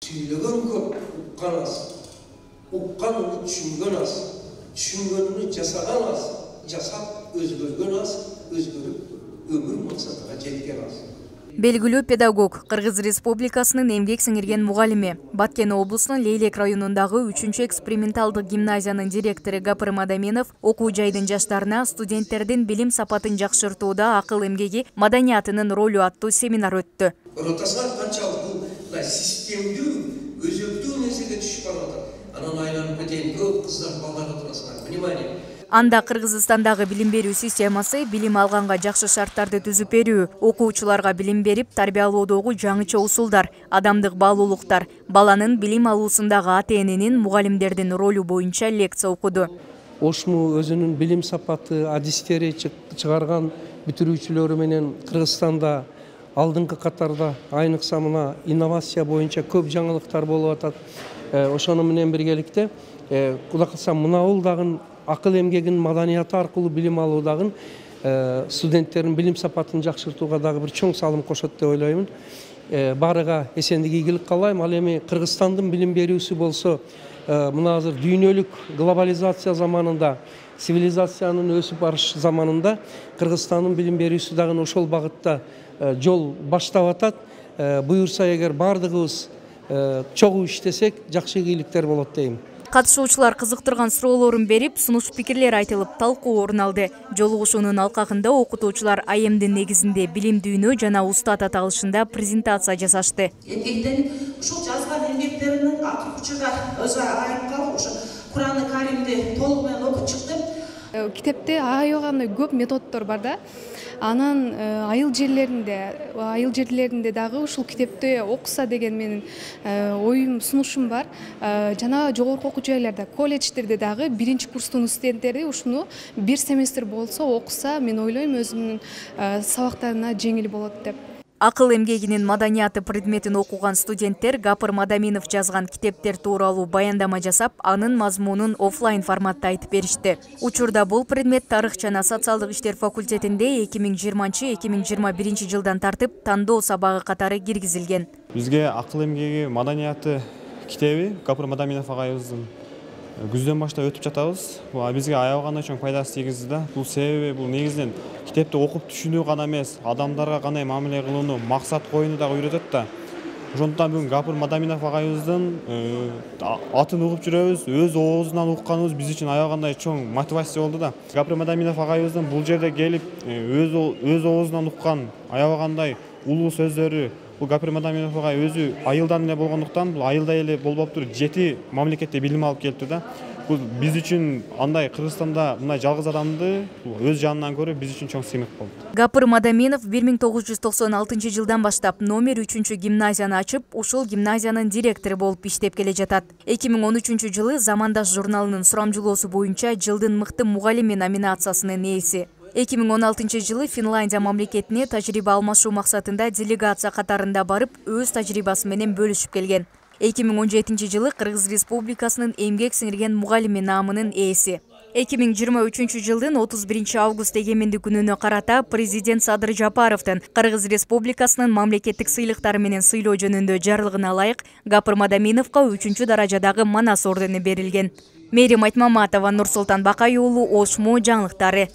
Сөйлеген көп, ұққан аз. Ұққанын түсінген аз. Түсінгенін жасаған аз. Жасап өзгерген аз. Өзгеріп өмір мақсатыға жеткен аз. Белгілүү педагог, Кыргыз Республикасынын эмгек сиңирген мугалими, Баткен облусунун Лейлек районундагы 3-чү эксперименталдык гимназиянын директору Гапыр Мадаминов окуу жайдын жаштарына студенттердин билим сапатын жакшыртууда акыл эмгеги маданиятынын ролу аттуу семинар өттү. Ротасынан канчалык бул системдүү, өзөктүү нерсеге түшүп барат. Анан айланып кетейин, көп кыздар балдарга турасыңар. Внимание! Анда Кыргызстандагы билим берүү системасы билим алганга жакшы шарттарды түзүп берүү, окуучуларга билим берип тарбиялоодогу жаңыча усулдар, адамдык баалуулуктар, баланын билим алуусундагы ата-эненин, мугалимдердин ролу боюнча лекция окуду. Ошму өзүнүн билим сапаты, адистери чыгарган бүтүрүүчүлөрү менен Кыргызстанда алдыңкы катарда, айныкса мына инновация боюнча көп жаңылыктар болуп атат. Ошону менен биргеликте Кудай кылса мына дагы акыл эмгегин маданияты аркылуу билим алуудагы студенттердин билим сапатын жакшыртууга дагы бир чоң салым кошот деп ойлоймун. Барыга эсендик ийгилик каалайм. Ал эми Кыргызстандын билим берүүсү болсо мына азыр дүйнөлүк глобализация заманында, цивилизациянын өсүп барыш заманында Кыргызстандын билим берүүсү дагы ошол багытта жол баштап атат. Буюрса эгер бардыгыбыз чогуу иштесек, жакшы ийгиликтер болот дейм. Катышуучулар кызыктырган суроолорун берип, сунуш пикирлер айтылып, талкуу орун алды. Жолугушуунун алкагында окутуучулар айымдын негизинде билим дүйнө жана устат аталышында презентация жасашты. Эмгектен ушул жазган эмгектеринин акыркы учурда өзү айып калып, ошо Кураны Каримди толук менен окуп чыктым. Китепте аябагандай көп методдор бар да. Анан айыл жерлеринде дагы ушул китепти окуса деген менин оюм, сунушум бар. Жана жогорку окуу жайларда, колледждерде дагы биринчи курстун студенттери ушуну бир семестр болсо окуса, мен ойлойм өзүнүн сабактарына жеңил болот деп. Акыл эмгегинин маданияты предметин окуган студенттер Гапыр Мадаминов жазган китептер тууралуу баяндама жасап, анын мазмунун офлайн форматта айтып беришти. Учурда бул предмет тарых жана социалдык иштер факультетинде 2020-2021 жылдан тартып тандоо сабагы катары киргизилген. Бизге акыл эмгеги маданияты китеби Гапыр Мадаминов агайыбыздын күздөн баштап өтүп жатабыз. Бул бизге аябагандай чоң пайдасы тийгизди да. Бул себеби бул негизинен китепти окуп түшүнүү гана эмес, адамдарга кандай мамиле кылууну, максат коюуну дагы үйрөтөт да. Ошондуктан бүгүн Гапыр Мадаминов агайыбыздын атын угуп жүрөбүз, өз оозунан укканыбыз биз үчүн аябагандай чоң мотивация болду да. Гапыр Мадаминов агайыбыздын бул жерде келип өз оозунан уккан аябагандай улуу сөздөрү, бул Гапыр Мадаминов агай өзү айылдан эле болгондуктан, бул айылда эле болуп туруп 7 мамлекетте билим алып келиптир да. Бул биз үчүн андай Кыргызстанда мындай жалгыз адамды өз жанынан көрүү биз үчүн чоң сыймык болду. Гапыр Мадаминов 1996 жылдан баштап номер 3-чү гимназияны ачып, ушул гимназиянын директору болуп иштеп келе жатат. 2013 жылы Замандаш журналынын сурамжылоосу боюнча жылдын мыкты мугалими номинациясынын ээси. 2016 жылы Финляндия мамлекетине тажрыйба алмашуу максатында делегация катарында барып, өз тажрыйбасы менен бөлүшүп келген. 2017 жылы Кыргыз Республикасынын эмгек сиңирген мугалими наамынын ээси. 2023 жылдын 31 август эгемендик күнүнө карата президент Садыр Жапаровдун Кыргыз Республикасынын мамлекеттик сыйлыктары менен сыйлоо жөнүндө жарлыгына ылайык Гапыр Мадаминовго 3-чү даражадагы Манас ордени берилген. Мээрим Айтмаматова, Нурсултан Бакай уулу, Ошмо жаңылыктары.